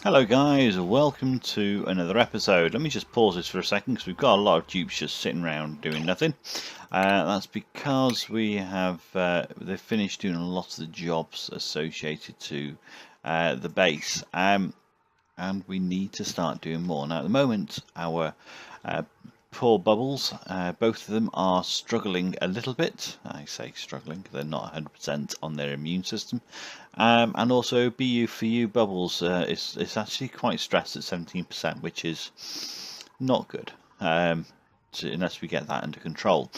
Hello guys, welcome to another episode. Let me just pause this for a second because we've got a lot of dupes just sitting around doing nothing. That's because we have they've finished doing a lot of the jobs associated to the base, and we need to start doing more. Now at the moment our poor bubbles, both of them are struggling a little bit. I say struggling, they're not 100% on their immune system. And also BU for you bubbles is actually quite stressed at 17%, which is not good unless we get that under control.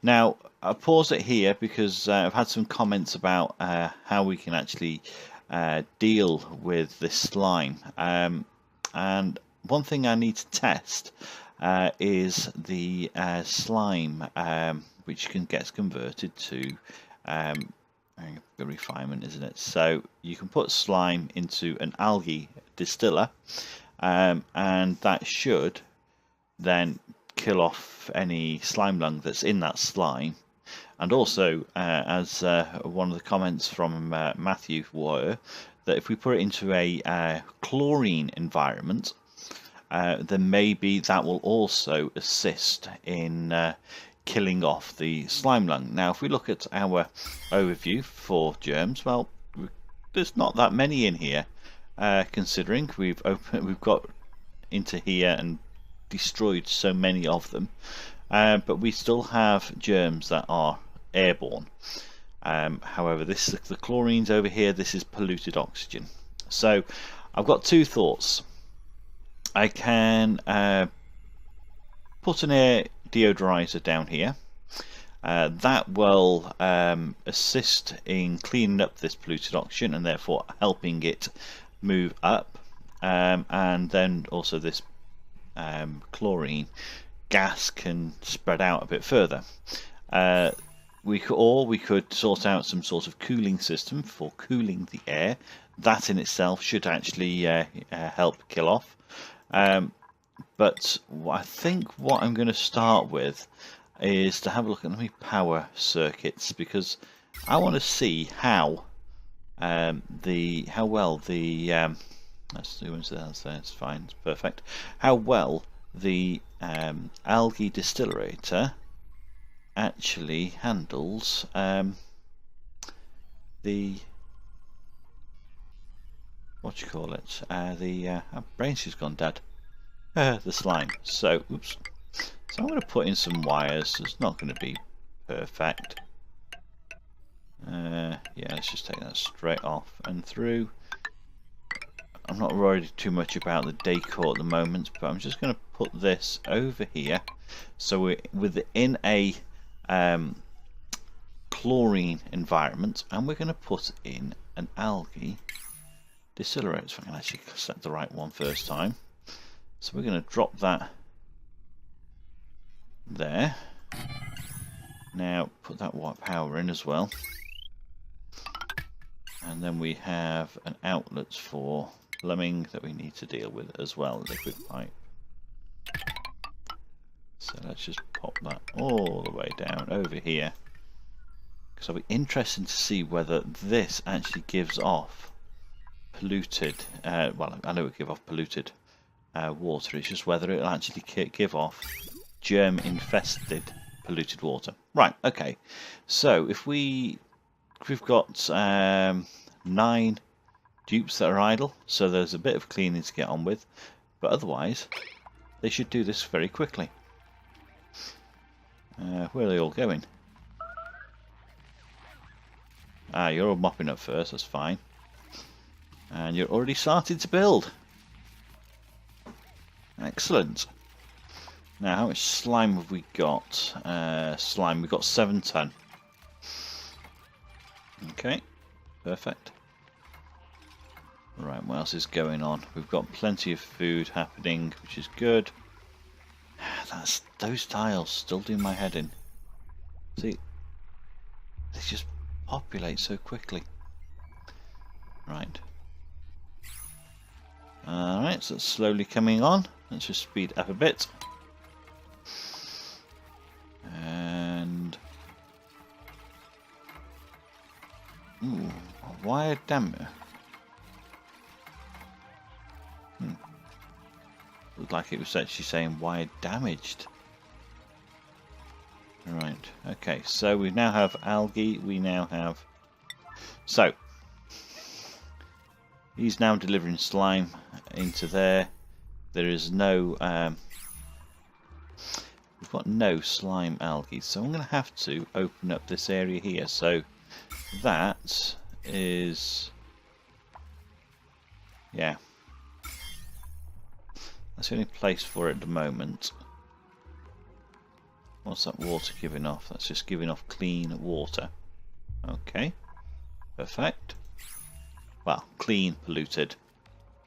Now I'll pause it here because I've had some comments about how we can actually deal with this slime, and one thing I need to test is the slime which gets converted to the refinement, isn't it? So you can put slime into an algae distiller, and that should then kill off any slime lung that's in that slime. And also, as one of the comments from Matthew were, that if we put it into a chlorine environment, then maybe that will also assist in killing off the slime lung. Now if we look at our overview for germs, well, there's not that many in here, considering we've got into here and destroyed so many of them, but we still have germs that are airborne. However, the chlorines over here, this is polluted oxygen. So I've got two thoughts. I can put an air deodorizer down here. That will assist in cleaning up this polluted oxygen and therefore helping it move up. And then also this chlorine gas can spread out a bit further. We could sort out some sort of cooling system for cooling the air. That in itself should actually help kill off. But I think what I'm going to start with is to have a look at power circuits, because I want to see how well the let's do that. It's fine, it's perfect. How well the algae distillerator actually handles the our brain's just gone dead. The slime. So I'm going to put in some wires. It's not going to be perfect. Yeah, let's just take that straight off and through. I'm not worried too much about the decor at the moment, but I'm just going to put this over here so we're within a chlorine environment, and we're going to put in an algae distillerator. So I can actually select the right one first time. So we're going to drop that there. Now put that white power in as well. And then we have an outlet for plumbing that we need to deal with as well, liquid pipe. So let's just pop that all the way down over here, because it'll be interesting to see whether this actually gives off polluted, well, I know it gives off polluted water. It's just whether it'll actually give off germ infested polluted water. Right, okay, so if we've got 9 dupes that are idle, so there's a bit of cleaning to get on with, but otherwise they should do this very quickly. Where are they all going? You're all mopping up first, that's fine. And you're already starting to build. Excellent. Now, how much slime have we got? Slime, we've got 7 ton. Okay, perfect. Right, what else is going on? We've got plenty of food happening, which is good. Those tiles still do my head in. See, they just populate so quickly. Right. Alright, so it's slowly coming on. Let's just speed up a bit. And why a damper? Looked like it was actually saying wired damaged. Right, okay, so we now have algae, we now have... So, he's now delivering slime into there. There is no... we've got no slime algae, so I'm going to have to open up this area here. So, that is... Yeah. That's the only place for it at the moment. What's that water giving off? That's just giving off clean water. Okay. Perfect. Well, clean, polluted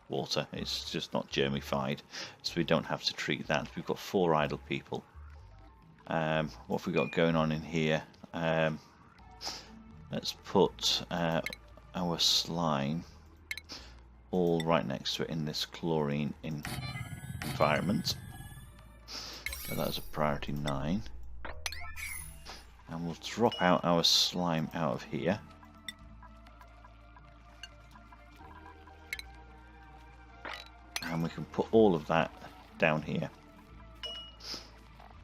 water. It's just not germified, so we don't have to treat that. We've got 4 idle people. What have we got going on in here? Let's put our slime all right next to it in this chlorine environment. So that's a priority 9. And we'll drop out our slime out of here. And we can put all of that down here.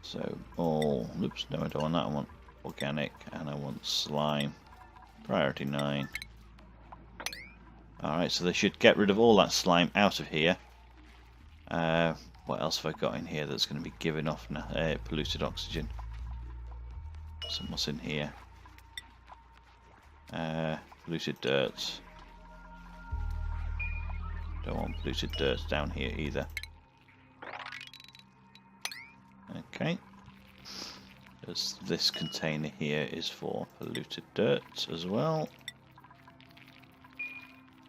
So all, oops, no I don't want that, I want organic and I want slime. Priority 9. Alright, so they should get rid of all that slime out of here. What else have I got in here that's going to be giving off now? Polluted oxygen. So what's in here? Polluted dirt. Don't want polluted dirt down here either. Okay. This container here is for polluted dirt as well.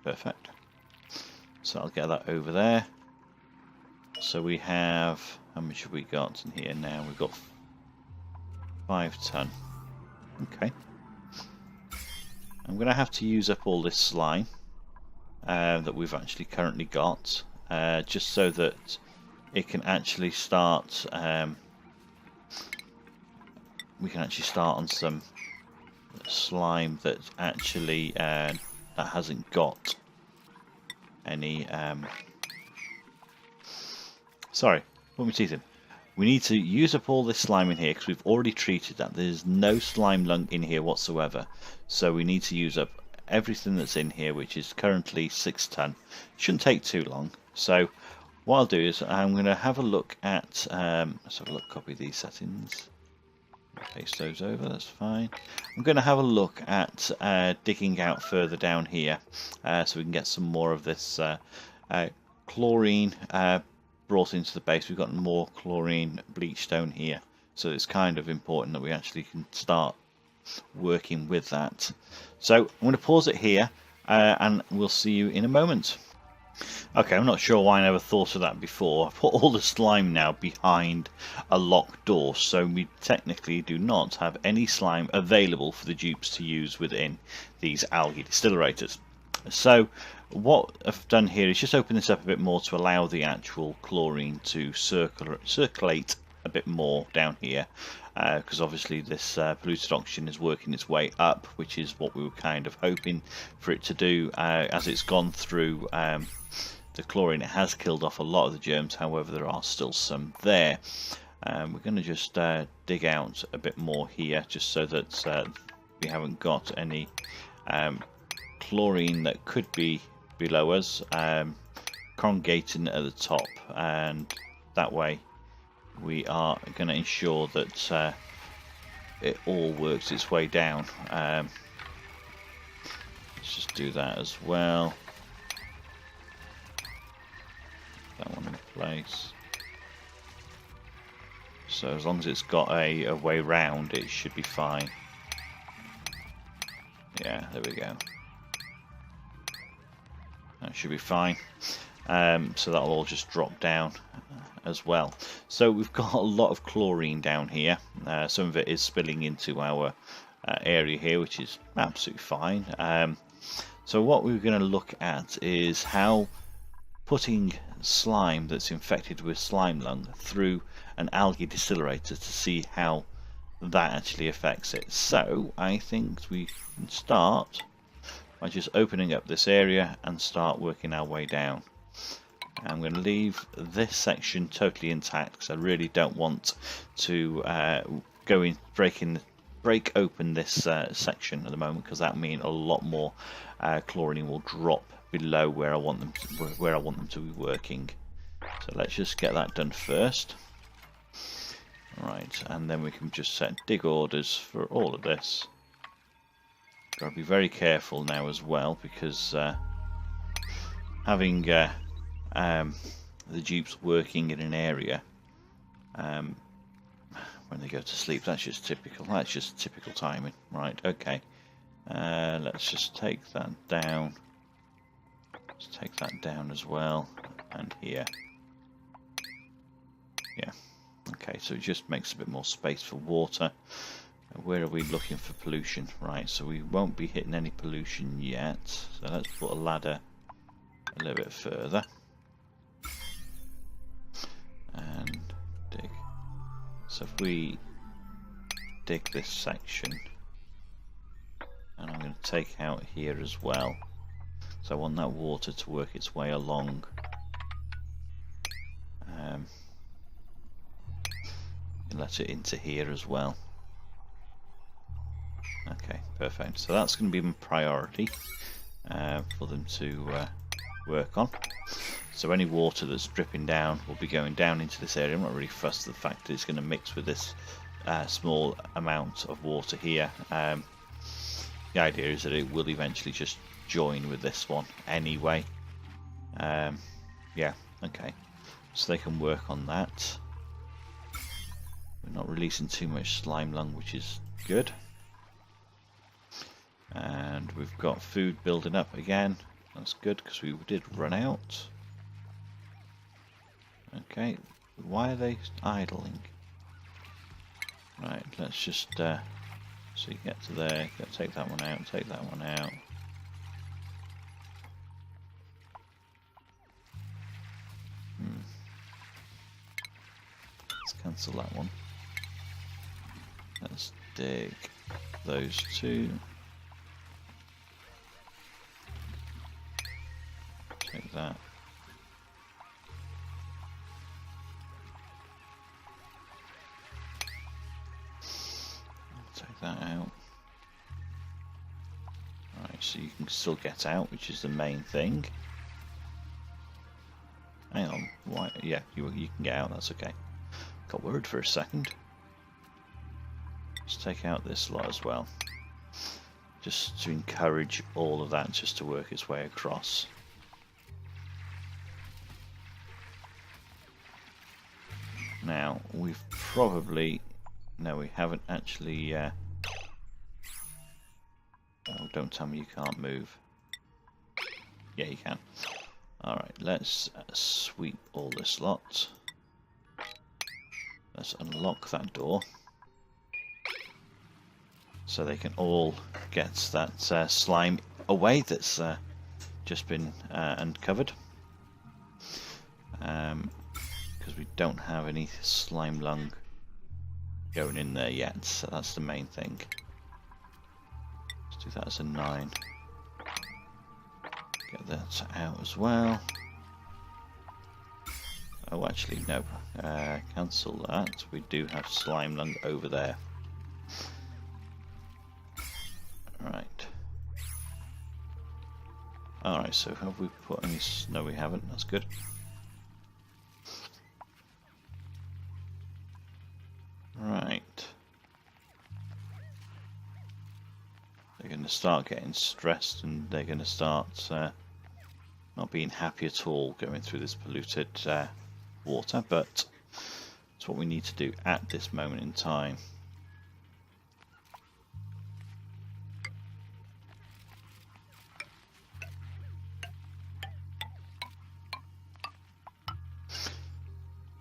Perfect. So I'll get that over there. So we have, how much have we got in here now? We've got 5 ton. Okay. I'm going to have to use up all this slime that we've actually currently got, just so that it can actually start, we can actually start on some slime that actually that hasn't got any sorry, put my teeth in. We need to use up all this slime in here because we've already treated that. There's no slime lung in here whatsoever, so we need to use up everything that's in here, which is currently 6 ton. Shouldn't take too long. So what I'll do is I'm going to have a look at let's have a look, copy these settings, paste those over, that's fine. I'm going to have a look at digging out further down here so we can get some more of this chlorine brought into the base. We've got more chlorine bleach stone here, so it's kind of important that we actually can start working with that. So I'm going to pause it here and we'll see you in a moment. Okay, I'm not sure why I never thought of that before. I've put all the slime now behind a locked door, so we technically do not have any slime available for the dupes to use within these algae distillerators. So what I've done here is just open this up a bit more to allow the actual chlorine to circulate a bit more down here, because obviously this polluted oxygen is working its way up, which is what we were kind of hoping for it to do. As it's gone through the chlorine, it has killed off a lot of the germs, however there are still some there. We're going to just dig out a bit more here, just so that we haven't got any chlorine that could be below us, congregating at the top, and that way we are going to ensure that it all works its way down. Let's just do that as well. That one in place. So as long as it's got a way round, it should be fine. Yeah, there we go. That should be fine. So that'll all just drop down as well. So we've got a lot of chlorine down here. Some of it is spilling into our area here, which is absolutely fine. So what we're going to look at is how putting slime that's infected with slime lung through an algae distillerator to see how that actually affects it. So I think we can start by just opening up this area and start working our way down. I'm going to leave this section totally intact because I really don't want to break open this section at the moment, because that means a lot more chlorine will drop below where I want them to be working. So let's just get that done first. Right, and then we can just set dig orders for all of this. Got to be very careful now as well, because having the dupes working in an area when they go to sleep, that's just typical. That's just typical timing. Right, okay. Let's just take that down. Let's take that down as well, and here. Yeah. Okay, so it just makes a bit more space for water. Where are we looking for pollution? Right, so we won't be hitting any pollution yet. So let's put a ladder a little bit further. And dig. So if we dig this section, and I'm going to take out here as well. So I want that water to work its way along. And let it into here as well. Okay, perfect. So that's going to be my priority for them to work on. So any water that's dripping down will be going down into this area. I'm not really fussed with the fact that it's going to mix with this small amount of water here. The idea is that it will eventually just join with this one anyway. Yeah, okay. So they can work on that. We're not releasing too much slime lung, which is good. And we've got food building up again. That's good, because we did run out. Okay, why are they idling? Right, let's just so you get to there, take that one out, take that one out. Let's cancel that one. Let's dig those two. Take that. Take that out. Right, so you can still get out, which is the main thing. Hang on, why? Yeah, you can get out. That's okay. Got worried for a second. Let's take out this lot as well, just to encourage all of that just to work its way across. Now we've probably we haven't actually. Oh, don't tell me you can't move. Yeah, you can. All right, let's sweep all this lot. Let's unlock that door, so they can all get that slime away that's just been uncovered. Because we don't have any slime lung going in there yet, so that's the main thing. Let's do that as a 9. Get that out as well. Oh, actually, no. Cancel that. We do have slime lung over there. Right. Alright, so have we put any... No, we haven't. That's good. Right. They're going to start getting stressed, and they're going to start not being happy at all going through this polluted water, but it's what we need to do at this moment in time.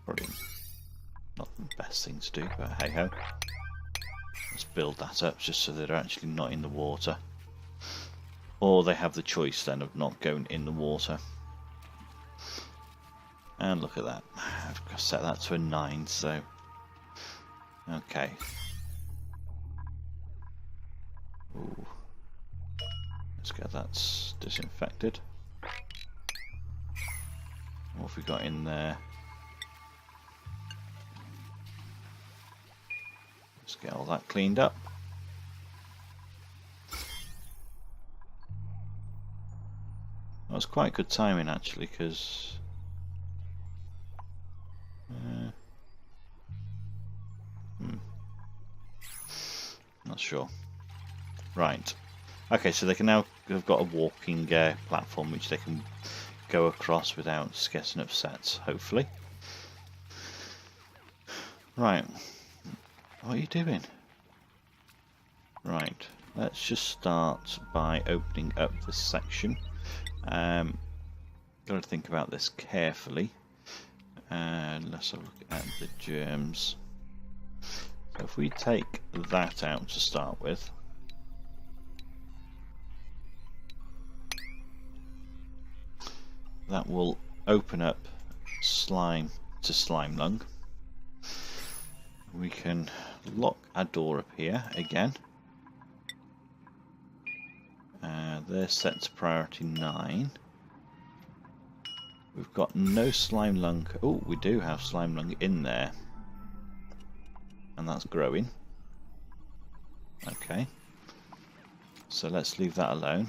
Probably not the best thing to do, but hey ho. Let's build that up just so they're actually not in the water. Or they have the choice then of not going in the water. And look at that. I've set that to a 9, so... Okay. Ooh. Let's get that disinfected. What have we got in there? Let's get all that cleaned up. That was quite good timing actually, because not sure. Right. Okay, so they can now have got a walking platform which they can go across without getting upset, hopefully. Right. What are you doing? Right. Let's just start by opening up this section. Got to think about this carefully. And let's have a look at the germs. So if we take that out to start with, that will open up slime to slime lung. We can lock our door up here again. They're set to priority 9. We've got no slime lung. Oh, we do have slime lung in there. And that's growing. Okay. So let's leave that alone.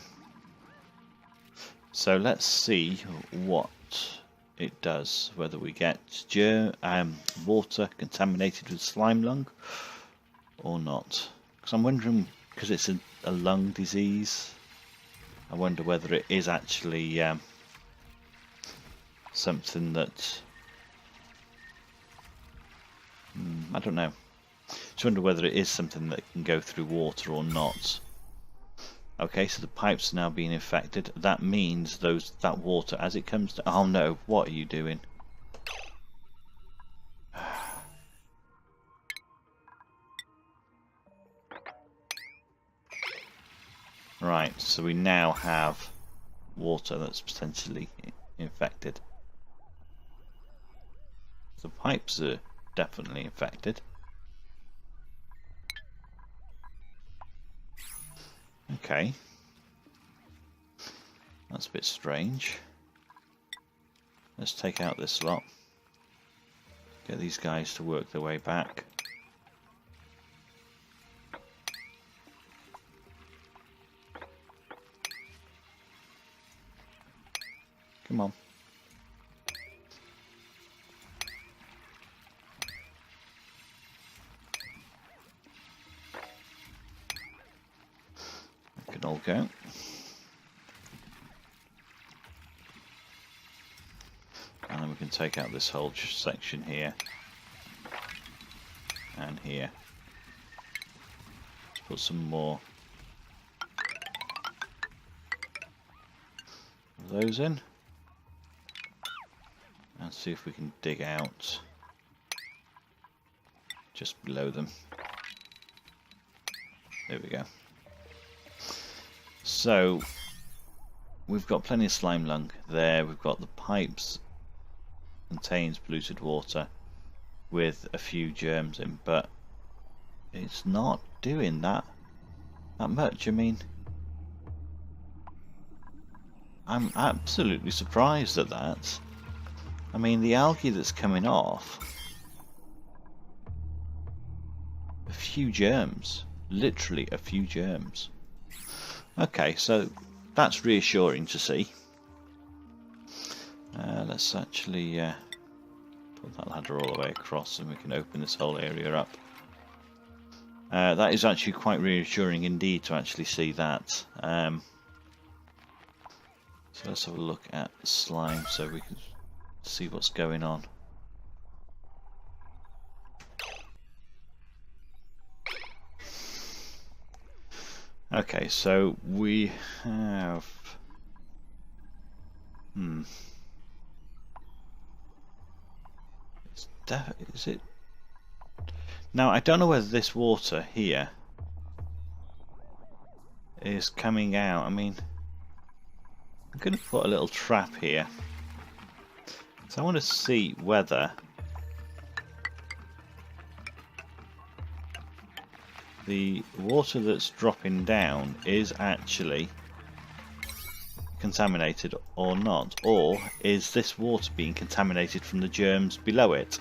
So let's see what it does, whether we get water contaminated with slime lung or not. Because I'm wondering, because it's a lung disease, I wonder whether it is actually something that I don't know. Just wonder whether it is something that can go through water or not. Okay, so the pipes are now being infected. That means that water, as it comes to... Oh no, what are you doing? Right, so we now have water that's potentially infected. The pipes are definitely infected. Okay. That's a bit strange. Let's take out this lot. Get these guys to work their way back. Come on. That can all go. And then we can take out this whole section here and here. Let's put some more of those in and see if we can dig out just below them. There we go. So we've got plenty of slime lung there. We've got the pipes contains polluted water with a few germs in, but it's not doing that much. I mean, I'm absolutely surprised at that. I mean, the algae that's coming off, a few germs, literally a few germs. Okay, so that's reassuring to see. Let's actually put that ladder all the way across and we can open this whole area up. That is actually quite reassuring indeed to actually see that. So let's have a look at the slime so we can see what's going on. Okay, so we have... Is it... Now, I don't know whether this water here is coming out. I mean, I'm going to put a little trap here. So I want to see whether the water that's dropping down is actually contaminated or not? Or is this water being contaminated from the germs below it?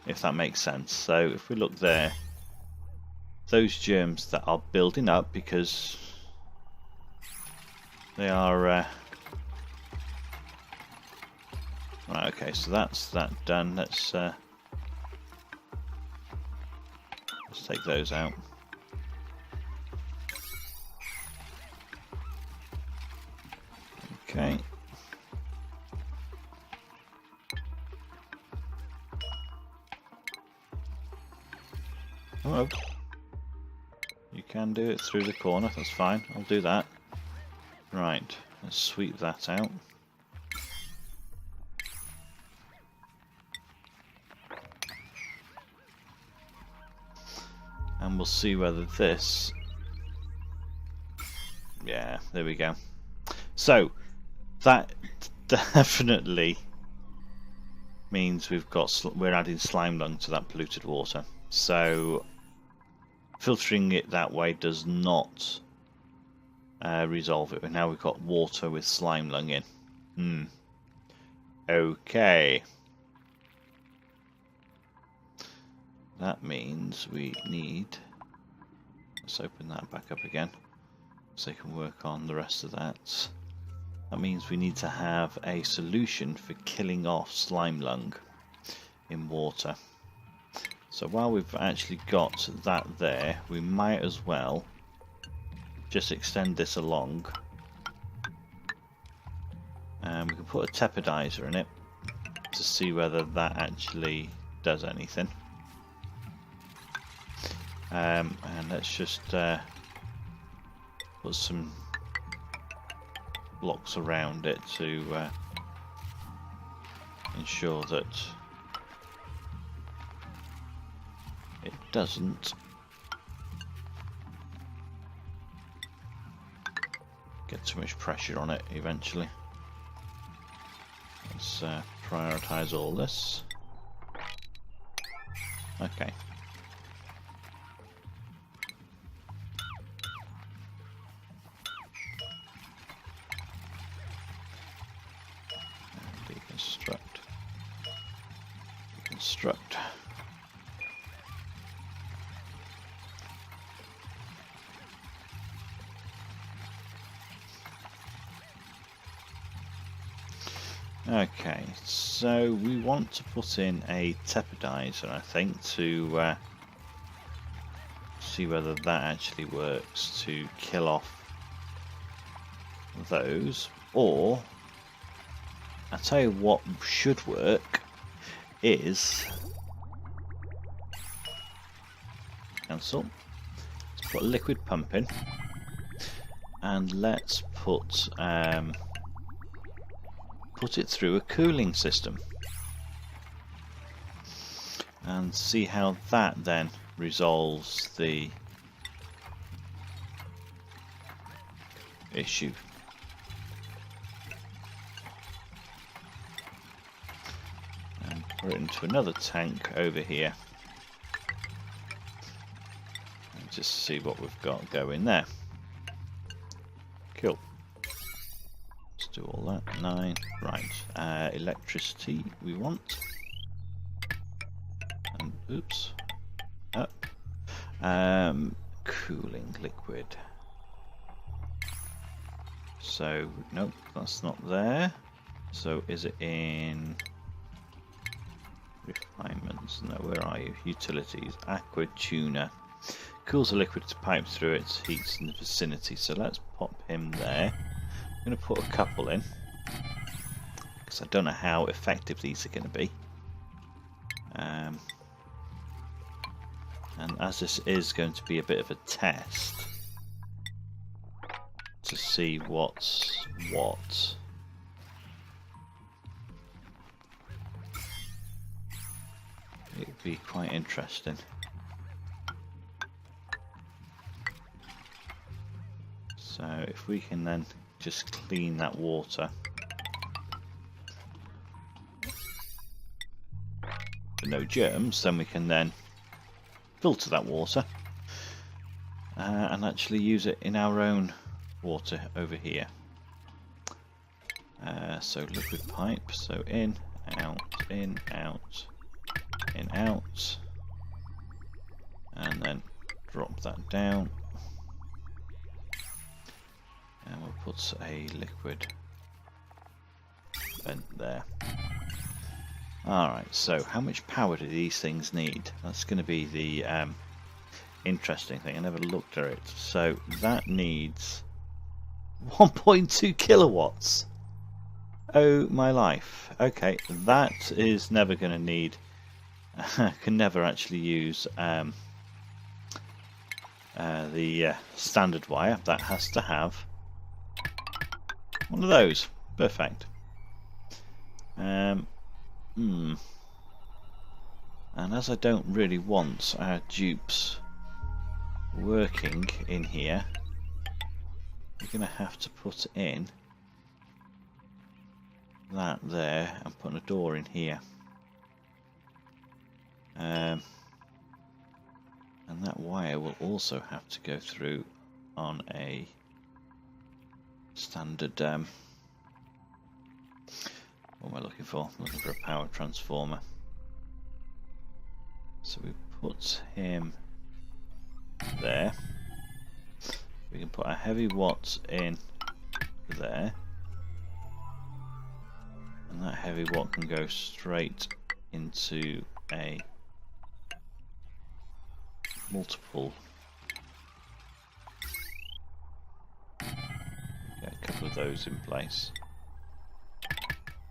If that makes sense. So if we look there, those germs that are building up because they are right, okay, so that's that done. Let's take those out. Okay. Oh, you can do it through the corner, that's fine, I'll do that. Right, let's sweep that out. And we'll see whether this... Yeah, there we go. So, that definitely means we're adding slime lung to that polluted water. So filtering it that way does not resolve it. But now we've got water with slime lung in. Okay. That means we need... Let's open that back up again so I can work on the rest of that. That means we need to have a solution for killing off slime lung in water. So while we've actually got that there, we might as well just extend this along. And we can put a tepidizer in it to see whether that actually does anything. And let's just put some blocks around it to ensure that it doesn't get too much pressure on it eventually. Let's prioritize all this. Okay. Deconstruct. Okay, so we want to put in a tepidizer, I think, to see whether that actually works to kill off those. Or, I'll tell you what should work is cancel. Let's put a liquid pump in, and let's put it through a cooling system and see how that then resolves the issue. And put it into another tank over here and just see what we've got going there. Cool. Do all that. 9. Right. Electricity we want. And oops. Up. Cooling liquid. So nope, that's not there. So is it in refinements? No, where are you? Utilities. Aqua tuner. Cools the liquid to pipe through it, heats in the vicinity. So let's pop him there. I'm going to put a couple in because I don't know how effective these are going to be, and as this is going to be a bit of a test to see what's what, it would be quite interesting. So if we can then just clean that water for no germs, then we can then filter that water and actually use it in our own water over here. So liquid pipe, so in, out, in, out, in, out, and then drop that down, and we'll put a liquid vent there. Alright, so how much power do these things need? That's going to be the interesting thing. I never looked at it. So that needs 1.2 kilowatts. Oh my life. Okay, that is never going to need, can never actually use the standard wire. That has to have one of those. Perfect. And as I don't really want our dupes working in here, we're going to have to put in that there and put a door in here. And that wire will also have to go through on a standard what am I looking for? I'm looking for a power transformer. So we put him there. We can put a heavy watt in there. And that heavy watt can go straight into a multiple. Get a couple of those in place.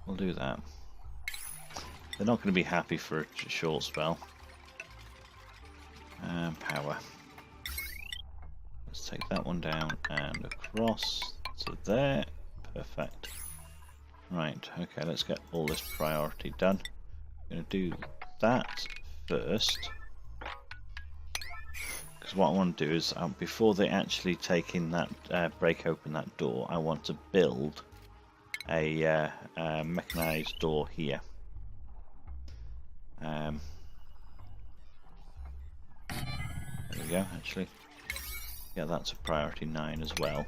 We'll do that. They're not going to be happy for a short spell. Power. Let's take that one down and across to there. Perfect. Right, okay, let's get all this priority done. I'm going to do that first. Because what I want to do is, before they actually take in that, break open that door, I want to build a mechanized door here. There we go, actually. Yeah, that's a priority 9 as well.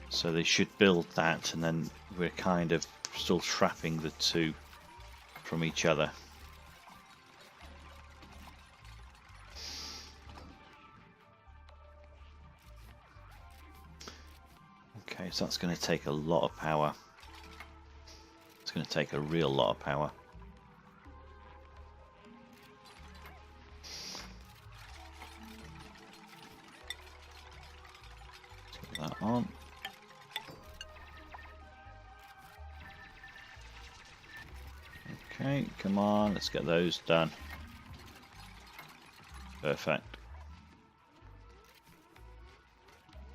So they should build that, and then we're kind of still trapping the two from each other. Okay, so that's going to take a lot of power. It's going to take a real lot of power. Let's get that on. Okay, come on, let's get those done. Perfect.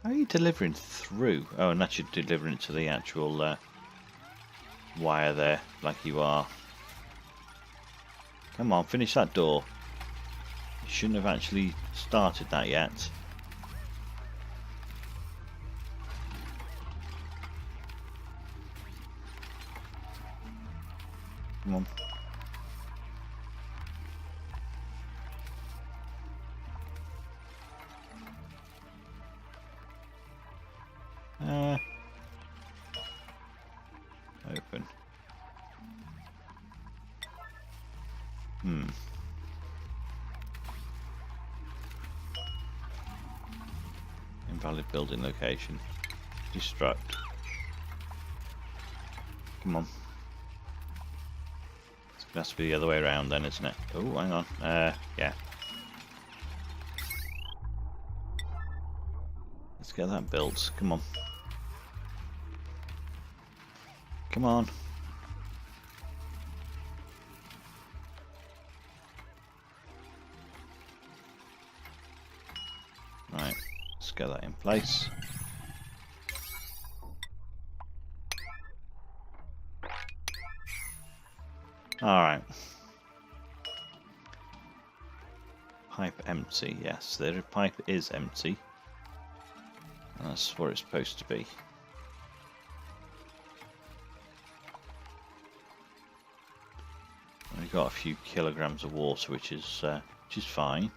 How are you delivering through? Oh, and that's you delivering it to the actual wire there, like you are. Come on, finish that door. You shouldn't have actually started that yet. Come on. Open. Invalid building location. Destruct. Come on. It has to be the other way around then, isn't it? Oh, hang on. Yeah. Let's get that built. Come on. Come on. Right, let's get that in place. Alright. Pipe empty, yes, the pipe is empty. That's where it's supposed to be. We've got a few kilograms of water, which is fine.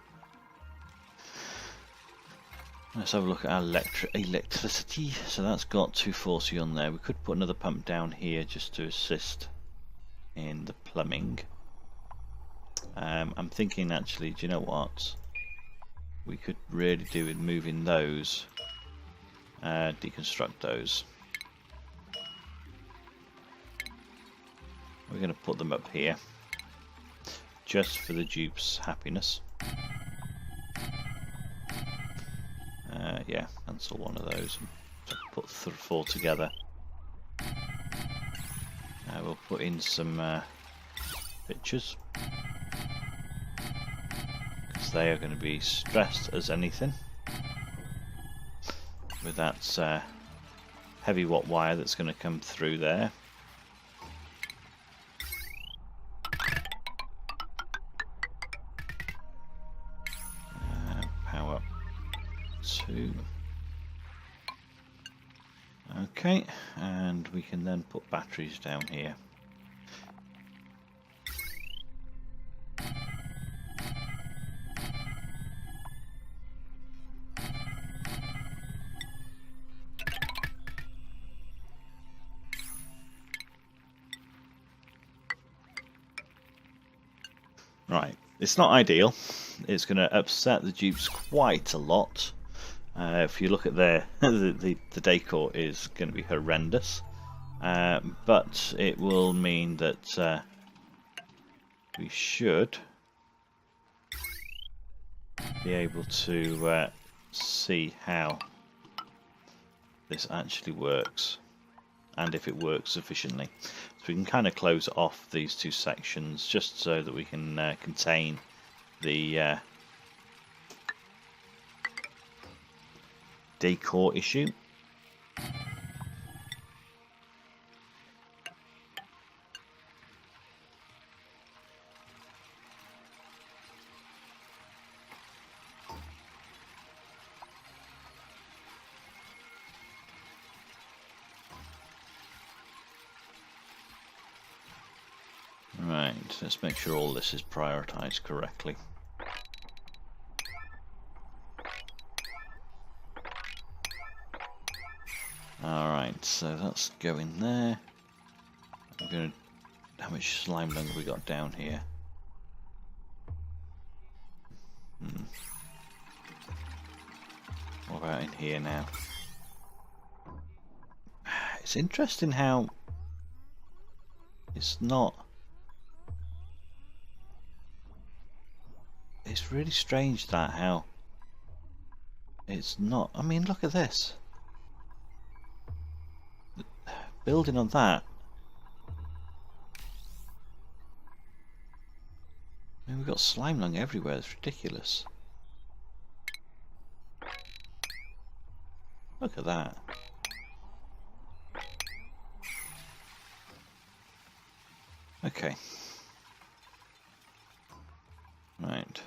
Let's have a look at our electricity. So that's got 240 on there. We could put another pump down here just to assist in the plumbing. I'm thinking actually, do you know what? We could really do with moving those, deconstruct those. We're going to put them up here, just for the dupe's happiness. Yeah, cancel one of those and put 4 together. We'll put in some pictures, because they are going to be stressed as anything with that heavy watt wire that's going to come through there. Power 2. Okay, and we can then put batteries down here. Right, it's not ideal. It's going to upset the dupes quite a lot. If you look at there, the decor is going to be horrendous, but it will mean that we should be able to see how this actually works, and if it works sufficiently. So we can kind of close off these 2 sections just so that we can contain the decor issue. Right, let's make sure all this is prioritized correctly. Alright, so that's going there. I'm gonna, how much slime lung have we got down here? What about in here now? It's interesting how it's not. It's really strange that how it's not. I mean, look at this. Building on that. I mean, we've got slime lung everywhere. It's ridiculous. Look at that. Okay. Right.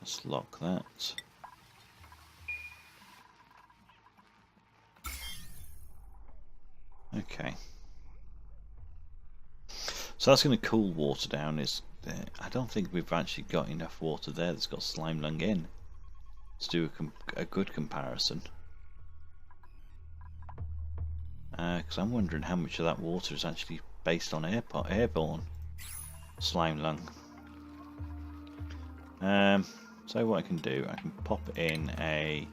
Let's lock that. Okay. So that's going to cool water down. I don't think we've actually got enough water there that's got slime lung in. Let's do a good comparison. Because I'm wondering how much of that water is actually based on airborne slime lung. So what I can do, I can pop in a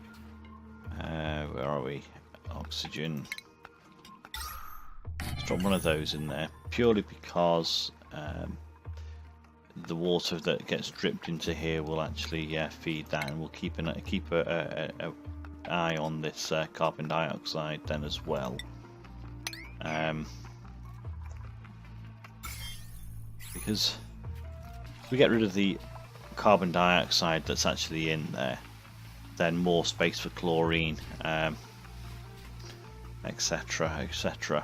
where are we? Oxygen. Let's drop one of those in there, purely because the water that gets dripped into here will actually feed that, and we'll keep an eye on this carbon dioxide then as well. Because if we get rid of the carbon dioxide that's actually in there, then more space for chlorine, etc, etc.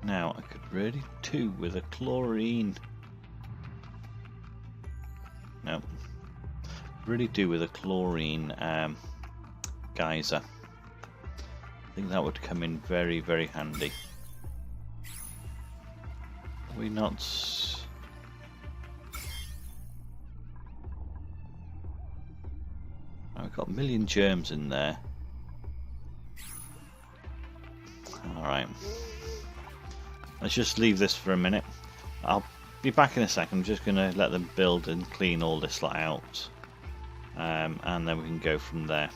Now I could really do with a chlorine. No, really do with a chlorine geyser. I think that would come in very, very handy. Are we not? Got a million germs in there. Alright. Let's just leave this for a minute. I'll be back in a second. I'm just going to let them build and clean all this lot out. And then we can go from there.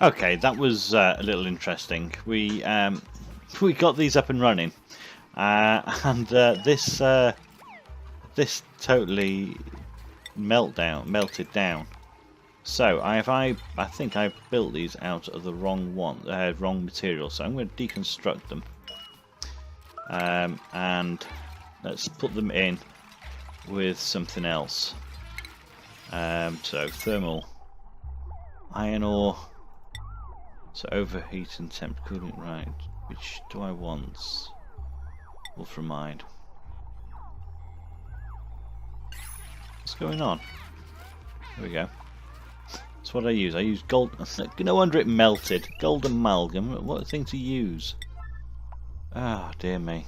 Okay, that was a little interesting. We got these up and running. And this totally melted down. So I think I built these out of the wrong material. So I'm going to deconstruct them, and let's put them in with something else. So thermal iron ore. So overheating temp cooling, right? Which do I want? Wolframide. What's going on? There we go. That's what I use. I use gold. No wonder it melted. Gold amalgam. What a thing to use. Ah, dear me.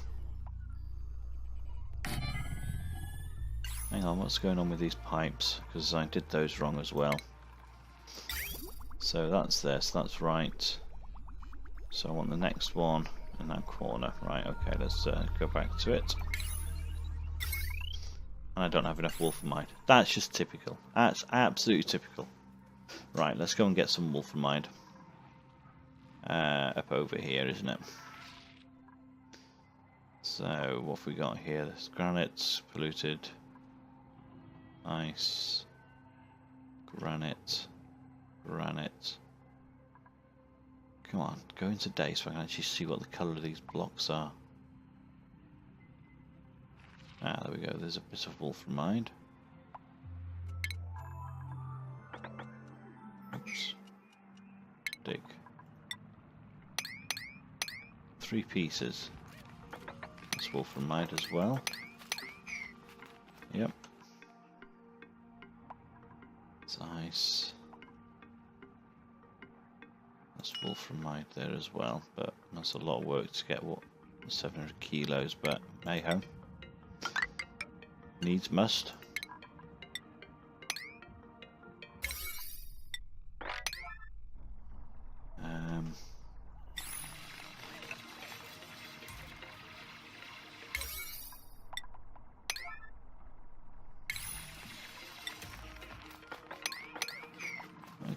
Hang on, what's going on with these pipes? Because I did those wrong as well. So that's this. That's right. So I want the next one in that corner. Right. Okay. Let's go back to it. And I don't have enough wolframide. That's just typical. That's absolutely typical. Right, let's go and get some wolframide. Up over here, isn't it? So, what have we got here? There's granite, polluted, ice, granite, granite. Come on, go into day so I can actually see what the colour of these blocks are. Ah, there we go, there's a bit of wolframide. Oops. Dig. 3 pieces. That's wolframide as well. Yep. It's ice. That's wolframide there as well, but that's a lot of work to get 700 kilos, but hey ho. Needs must.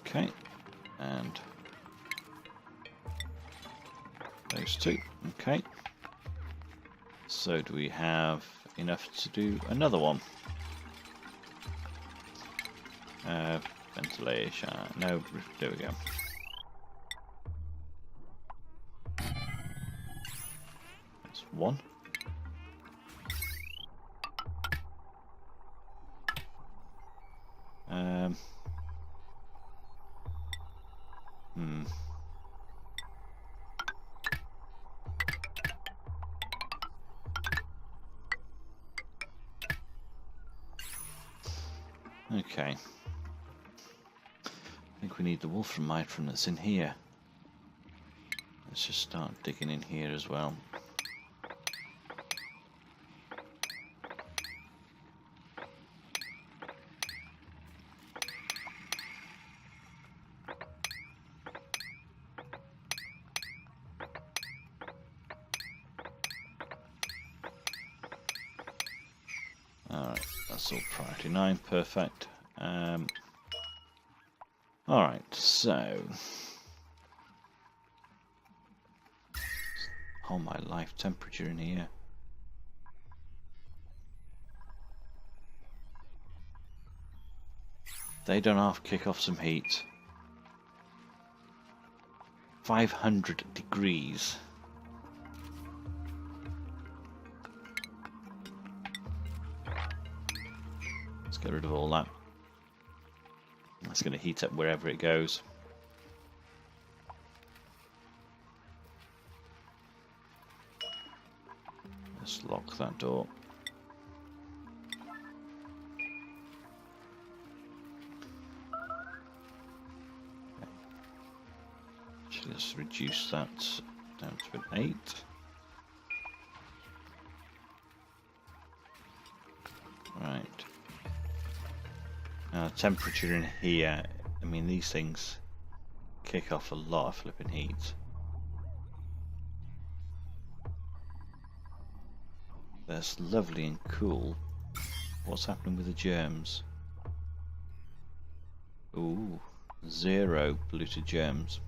Okay, and those 2. Okay. So do we have enough to do another one? Ventilation. No, there we go. That's 1. Okay. I think we need the wolframide from that's in here. Let's just start digging in here as well. Alright, that's all priority 9, perfect. Alright, so oh my life, temperature in here. They don't half kick off some heat. 500 degrees. Let's get rid of all that. That's going to heat up wherever it goes. Let's lock that door. Actually, let's reduce that down to an 8. Right. Temperature in here, I mean these things kick off a lot of flipping heat. That's lovely and cool. What's happening with the germs? Ooh, 0 polluted germs.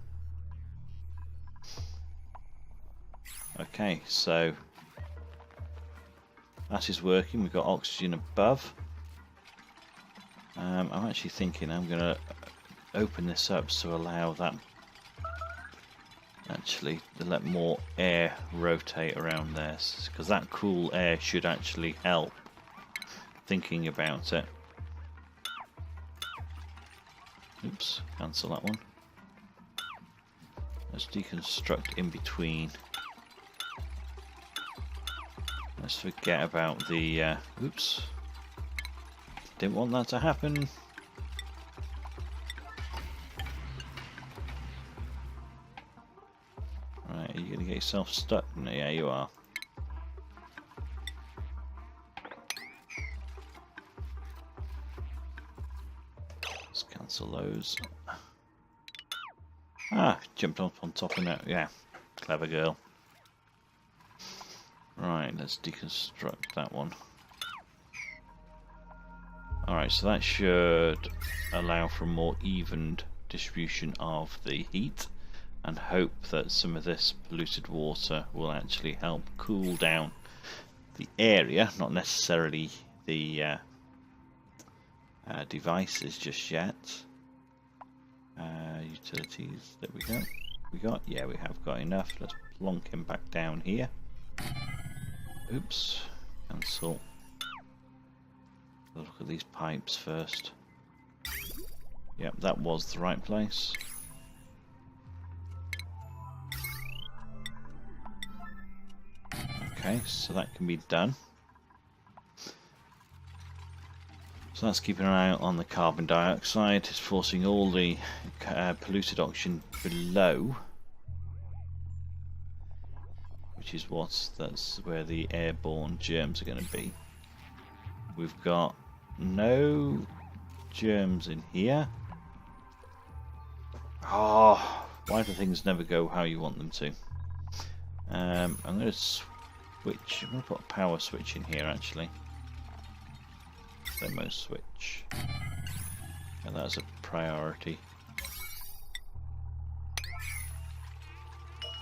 Okay, so that is working. We've got oxygen above. I'm actually thinking I'm going to open this up to allow that actually to let more air rotate around there, because that cool air should actually help. Thinking about it. Oops, cancel that one. Let's deconstruct in between. Let's forget about the oops. Didn't want that to happen. Right, are you gonna get yourself stuck? No, yeah, you are. Let's cancel those. Ah, jumped up on top of it. Yeah, clever girl. Right, let's deconstruct that one. Alright, so that should allow for a more evened distribution of the heat, and hope that some of this polluted water will actually help cool down the area, not necessarily the devices just yet. Utilities, there we go. Yeah, we have got enough. Let's plonk him back down here. Oops, cancel. Look at these pipes first. Yep, that was the right place. Okay, so that can be done. So that's keeping an eye on the carbon dioxide. It's forcing all the polluted oxygen below, which is that's where the airborne germs are going to be. We've got no germs in here. Oh, why do things never go how you want them to? I'm going to switch. I'm going to put a power switch in here actually. Demo switch. And that's a priority.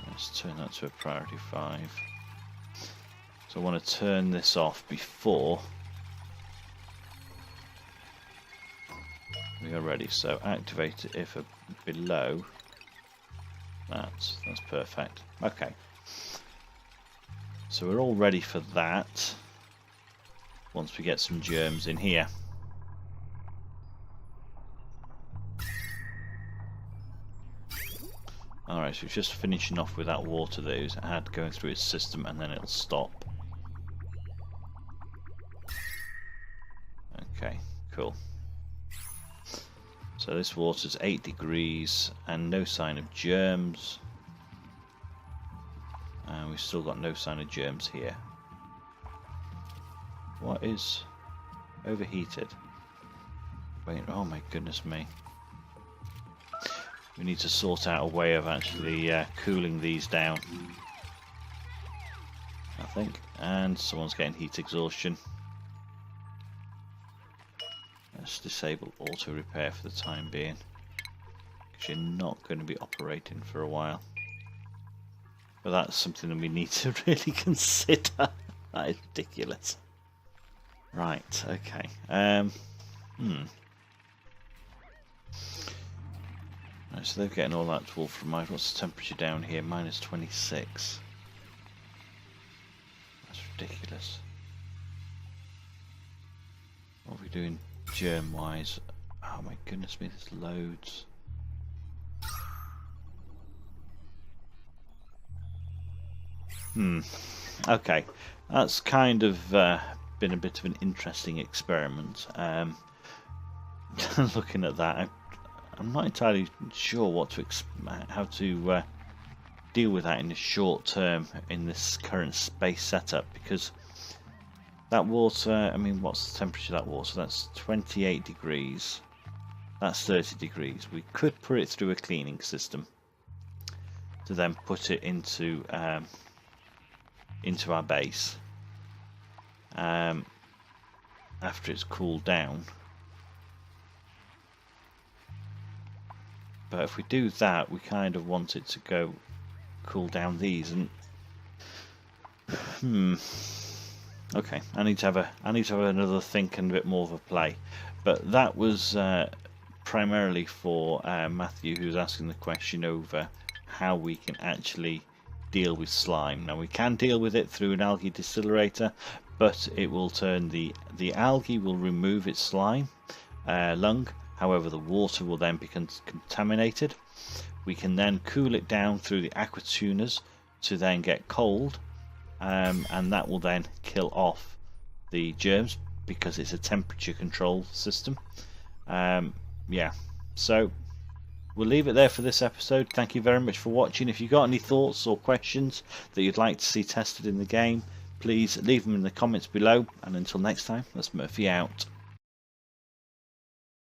Let's turn that to a priority 5. So I want to turn this off before we are ready. So activate it if below. That's perfect. Okay. So we're all ready for that. Once we get some germs in here. Alright, so we're just finishing off with that water that it had going through its system, and then it'll stop. Okay, cool. So this water's 8 degrees and no sign of germs. And we've still got no sign of germs here. What is overheated? Wait, oh my goodness me. We need to sort out a way of actually cooling these down, I think. And someone's getting heat exhaustion. Let's disable auto repair for the time being, because you're not going to be operating for a while. But that's something that we need to really consider. That is ridiculous. Right, okay. Right, so they're getting all that wolframite. What's the temperature down here? Minus 26. That's ridiculous. What are we doing germ-wise? Oh my goodness me, there's loads. Okay, that's kind of been a bit of an interesting experiment. Looking at that, I'm not entirely sure what to how to deal with that in the short term in this current space setup, because That water, I mean, what's the temperature of that water? That's 28 degrees. That's 30 degrees. We could put it through a cleaning system to then put it into our base after it's cooled down. But if we do that, we kind of want it to go cool down these, and okay, I need to have another think and a bit more of a play. But that was primarily for Matthew, who's asking the question over how we can actually deal with slime. Now we can deal with it through an algae distillerator, but it will turn the algae will remove its slime lung. However, the water will then become contaminated. We can then cool it down through the aqua tuners to then get cold, and that will then kill off the germs because it's a temperature control system. Yeah, so we'll leave it there for this episode. Thank you very much for watching. If you've got any thoughts or questions that you'd like to see tested in the game, please leave them in the comments below. And until next time, that's Murphy out.